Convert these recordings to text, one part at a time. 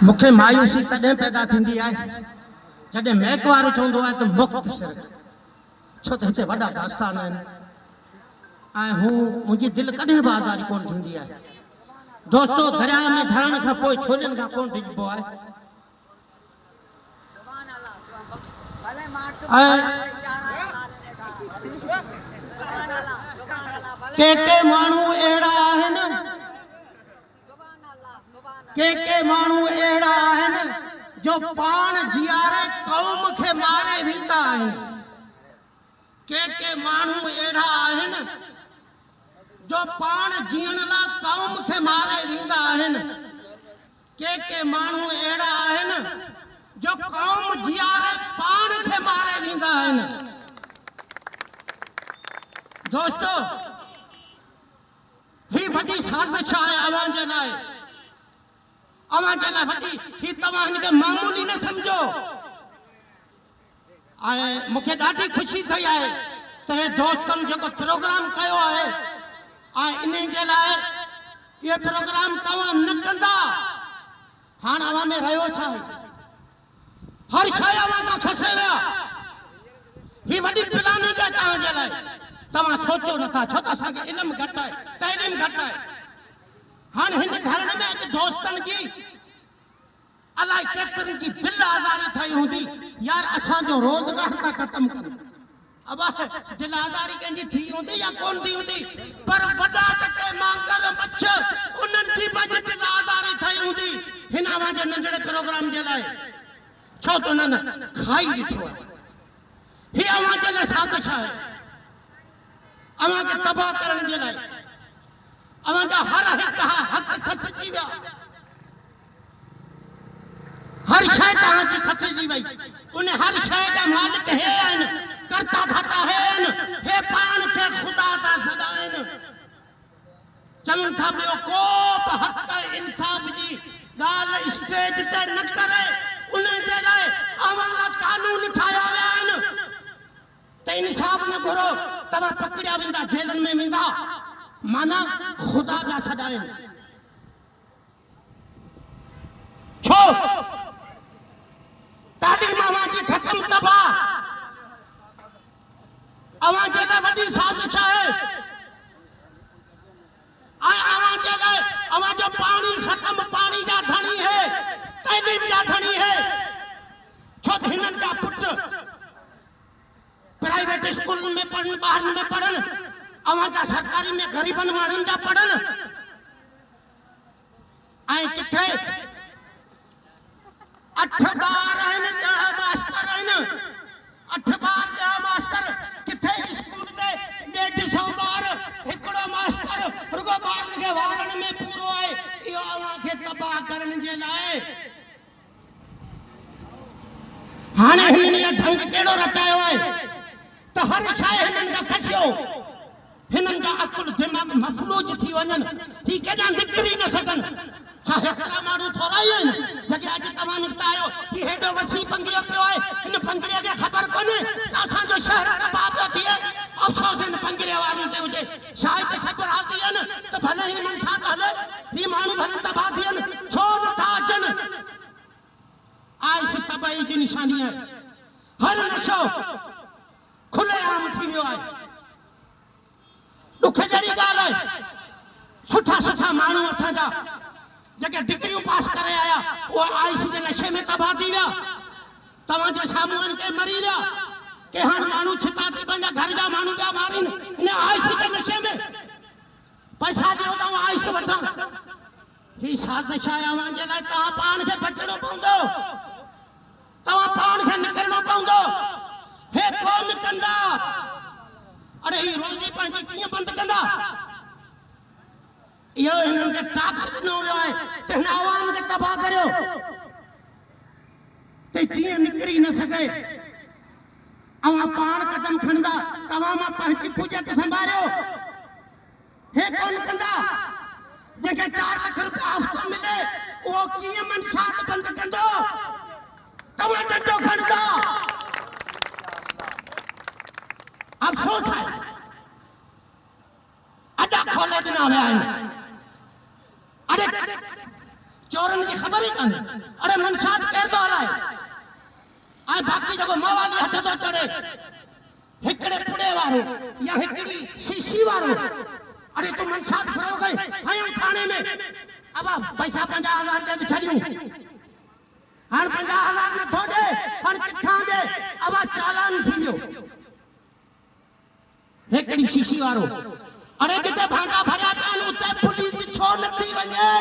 मूंखे मायूसी तॾहिं पैदा थींदी आहे जॾहिं महक वारो चवंदो आहे त मुक्त शिरक, छो त हिते वॾा दास्तान आहिनि ऐं हू मुंहिंजी दिलि कॾहिं बि आज़ारी कोन थींदी आहे। दोस्तो, दरिया में ढहण खां पोइ छोलनि खां कोन डिॼबो आहे। के माण्हू अहिड़ा आहिनि, के माण्हू अहिड़ा आहिनि जो पाण जीआरे क़ौम खे मारे वेंदा आहिनि। के माण्हू अहिड़ा आहिनि जो पाण जीअण लाइ क़ौम खे मारे वेंदा आहिनि। के माण्हू अहिड़ा आहिनि जो क़ौम जीआरे पाण खे मारे वेंदा आहिनि। दोस्तो, ही वॾी साज़िश आहे अवां जे लाइ, वॾी। ही तव्हां हिनखे मामूली न सम्झो। ऐं मूंखे ॾाढी ख़ुशी थी आहे त हे दोस्तनि जेको प्रोग्राम कयो आहे ऐं इन जे लाइ इहो प्रोग्राम तव्हां न कंदा, हाणे अवां में रहियो छा आहे? हर शइ अवां खां खसे विया। ही वॾी प्लानिंग आहे तव्हां जे लाइ, तव्हां सोचो नथा, छो त असांखे इल्मु घटि आहे, तइलीम घटि आहे। हाणे हिन धरण में अॼु दोस्तनि जी अलाए केतिरनि जी दिलि आज़ारी ठही हूंदी, यार असांजो रोज़गार था ख़तम कनि। अब दिलि आज़ारी कंहिंजी थी हूंदी या कोन थी हूंदी, पर वॾा टके मांगल मच्छ उन्हनि जी पंहिंजी दिलि आज़ारी ठही हूंदी हिन अवां जे नंढड़े प्रोग्राम जे लाइ, छो त उन्हनि खाई ॾिठो आहे। ही अवां जे लाइ साज़िश आहे, अवां खे तबाह करण जे लाइ। अवां जा हर हिकु हक़ खसिजी विया, हर शइ तव्हांजी खसिजी वई। उन हर शइ जा मालिक हे आहिनि, करता धाता हे आहिनि, हे पाण खे ख़ुदा था सॾाइनि। चवनि था ॿियो को बि हक़ इंसाफ़ जी ॻाल्हि स्टेज ते न करे, उन जे लाइ अवां लाइ कानून ठाहिया विया आहिनि त इंसाफ़ न घुरो, तव्हां पकड़िया वेंदा, जेलनि में वेंदा, माना ख़ुदा पिया सॾाइनि। छो? तालीम अवां जी ख़तम तबाह, अवां जे लाइ वॾी साज़िश आहे। ऐं अवां जे लाइ अवां जो पाणी ख़तम, पाणी जा धणी है, तइलीम जा धणी है। छो त हिननि जा पुट प्राइवेट स्कूल में पढ़नि, ॿारनि में पढ़नि, अवां जा सरकारी में ग़रीबनि माण्हुनि जा पढ़नि। ऐं किथे 8 ॿार आहिनि, 10 मास्टर आहिनि, 8 ॿार 10 मास्टर, किथे स्कूल ते 150 ॿार, हिकिड़ो मास्टर रुगो ॿारनि खे वारनि में पूरो आहे। इहो अवां खे तबाह करण जे लाइ हाणे हिननि इहो ढंग कहिड़ो रचायो आहे त हर शइ हिननि खां खसियो, हिननि जा अकुल दिमाग़ मफलूज थी वञनि, ही केॾां निकिरी न सघनि। छा हेतिरा माण्हू थोरा ई आहिनि जेके अॼु तव्हां निकिता आहियो? ही हेॾो वसी पंगिरियो पियो आहे, हिन पंगिरीअ खे ख़बर कोन्हे त असांजो शहर तबाह पियो थिए। अफ़सोस हिन पंगिरीअ वारनि ते हुजे। शायदि सभु राज़ी आहिनि त भले ही मन सां हले, ही माण्हू भले तबाह थियनि, छो नथा अचनि? आइस तबाही जी निशानी आहे। हर नशो खुलेआम थी वियो आहे। ॾुख जहिड़ी ॻाल्हि आहे, सुठा सुठा माण्हू असांजा जेके डिग्रियूं पास करे आया, उहे आइस जे नशे में तबाह थी विया। तव्हांजे साम्हूं के मरी विया, के हाणे माण्हू छिता थी पंहिंजा घर जा माण्हू पिया मारीनि इन आइस जे नशे में। पैसा ॾियो त आइस वठां। ही साज़िश आहे अवां जे लाइ। तव्हां पाण खे बचणो पवंदो, तव्हां पाण खे निकिरणो पवंदो। हे कोन कंदा। अरे ही रोज़ी पंहिंजी कीअं बंदि कंदा? इहो हिननि खे टाक्स ॾिनो वियो आहे त हिन आवाम खे तबाह करियो त कीअं निकिरी न सघे। अवां पाण कदम खणंदा, तव्हां मां पंहिंजी पुजत संभालियो। हे कोन कंदा। जंहिंखे 4 लख रुपया हफ़्तो मिले, उहो कीअं मनशात बंदि कंदो? तव्हां डंडो खणंदा। अफ़सोस आहे, अॾा खोले ॾिना विया आहिनि। अरे चोरन की खबर ही काने अरे मनसात केर दो हलाए आए बाकी जगो मवाली हथ तो चढ़े हिकड़े पुड़े वारो या हिकड़ी शीशी वारो अरे तू मनसात फरो गए हयो थाने में अब पैसा 50,000 दे छड़ियो हां 50,000 न थोड़े हां किथा दे अब चालान थियो हिकड़ी शीशी वारो अरे जिते भांडा भरिया पिया उते पुलिस छो नथी वञे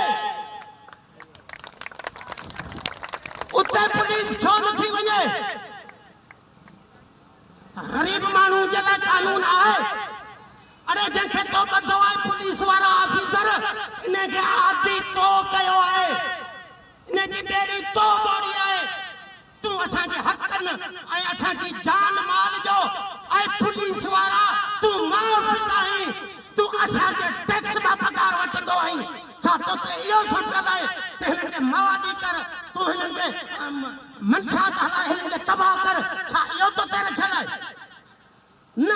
उते पुलिस छो नथी वञे गरीब मानू जे लाइ कानून आहे अरे जंहिंखे तो ॿधो आहे पुलिस वारा ऑफिसर इनखे आदि तो कयो आहे इनजी ॿेड़ी तो ॿोड़ी आहे तूं असांजे हक़नि ऐं असांजी जान माल जो ऐं पुलिस वारा तूं मुआफ़ आहीं तूं असांजे टैक्स मां पगार वठंदो आहीं छा तोते इहो सोचियल आहे त हिननि खे मवादी कर तूं हिननि खे मनसात हलाए हिननि खे तबाह कर छा इहो तोते रखियल आहे न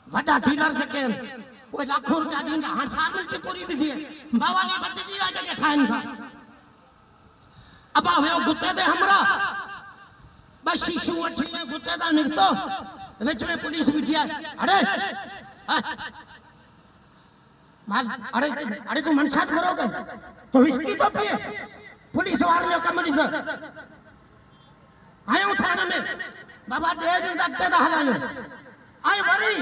वॾा डीलर जेके आहिनि उहे लाखों रुपया ॾींदा हाणे सार्वजनिक पूरी बि थिए मवाली बदिजी विया जेके खाइनि था अब हुयो गुते ते हमरा बस शीशू वठी ले गुते ता निकतो विच में पुलिस बिठी है अरे माल अरे अरे तू मनसात करोगे तो विस्की तो पिए पुलिस वाले ने कम नहीं आयो थाने में बाबा दे दिन तक दा हलायो आई वरी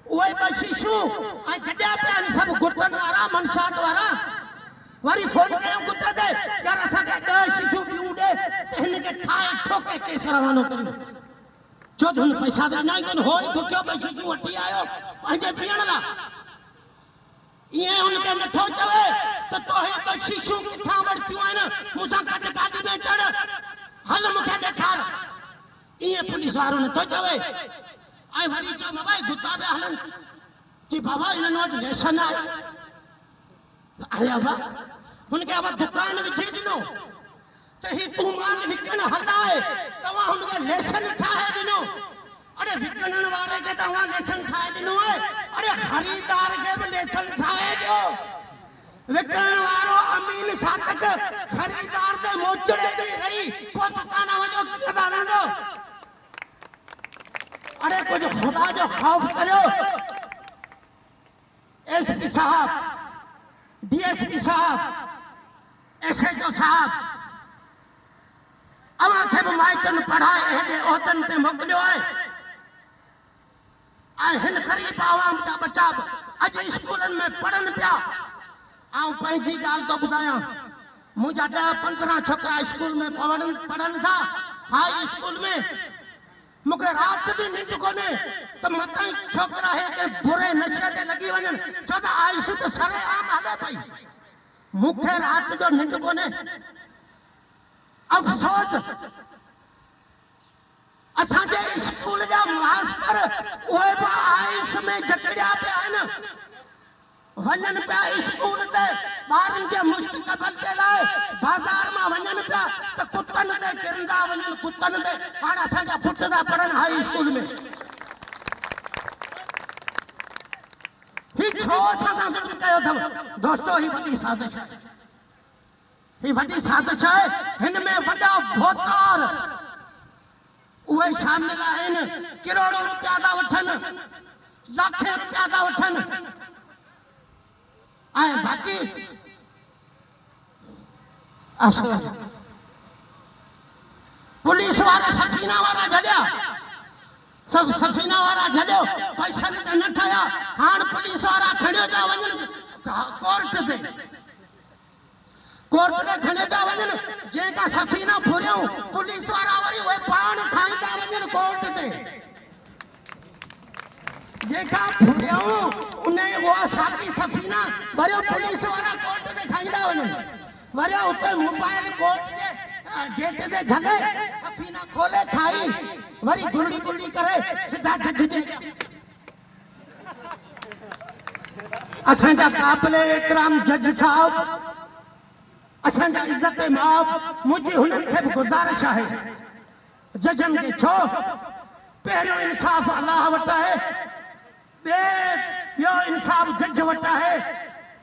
ओए बस शीशू आई गड्या पे सब गुतन वाला मनसात वाला वारी फोन कयो गुते दे यार असा के 10 शीशू पियो दे ते हिन के ठाए ठोके केस रवानो करियो जो धन पैसा दे नहीं कोन होय भुक्यो बस शीशू वठी आयो पंजे पियण ला ये उनके नठो चवे तो तोहे बस शीशू किथा वरतियो है ना मुसा कट गाड़ी में चढ़ हल मुखे देखार ये पुलिस वारो ने तो चवे आई वरी जो मोबाइल गुता बे हलन कि बाबा इन नोट लेसन है अरे बाबा उनके अब दुकान विछी दिनो तो ही तू माल विकन हलाए तवा उनके लेसन ठाए दिनो अरे विकनन वाले के तवा लेसन ठाए दिनो है अरे खरीदार के भी लेसन ठाए दियो विकन वारो अमीन सातक खरीदार दे मोचड़े दी रही को दुकान वजो कदा रहंदो अरे कुछ खुदा जो खौफ करो एसपी साहब डीएसपी साहब एसएचओ साहब अवां खे भी माइटन पढ़ाए हेडे ओहदन ते मोकलियो है ऐं हिन ग़रीब आवाम जा बच्चा अज स्कूलन में पढ़न पिया आऊं पंहिंजी ॻाल्हि तो ॿुधायां मुंहिंजा 10-15 छोकरा स्कूल में पढ़न था हाई स्कूल में मुझे रात भी निंड कोने तो मताई छोकरा है के बुरे नशे ते लगी वजन छो त आइस तो सरे आम हले पई मुखे रात जो निंड कोने अफसोस असांजे स्कूल जा मास्टर ओए बा आइस में जकड़िया पे आन वजन पे स्कूल ते बारन के मुस्तकबिल के लाए बाजार में वजन पे तो कुत्तन ते किरंदा वजन कुत्तन ते हां असांजा पुट दा पढ़न हाई स्कूल में ही छो असां गॾु कयो अथव दोस्तों ही वॾी साज़िश है ही वॾी साज़िश है हिन में वॾा भोतार उहे शामिल आहिनि करोड़ों रुपया था वठनि लाखे रुपया था वठनि ऐं बाक़ी अफसोस पुलिस वारा सफीना वारा झलिया सब सफीना वारा झलियो पैसनि ते न ठहिया हाणे पुलिस वारा खणियो पिया वञनि कोर्ट ते खणे पिया वञनि जंहिंखां सफीना फुरियूं पुलिस वारा वरी उहे पाण खणी था वञनि कोर्ट ते जेका फुरियूं उन वो साथी सफीना वरी पुलिस वारा कोर्ट ते खणींदा वञनि वरी उते मोबाइल कोर्ट जे गेट ते झले सफीना खोले खाई वरी गुरड़ी गुरड़ी करे सीधा जज जे असांजा काबिल इकराम जज साहब असांजा इज्जत माब मुझे हुननि खे भी गुजारिश है जजन के छो पहिरियों इंसाफ अल्लाह वटा है यो इंसाफ जज वटा है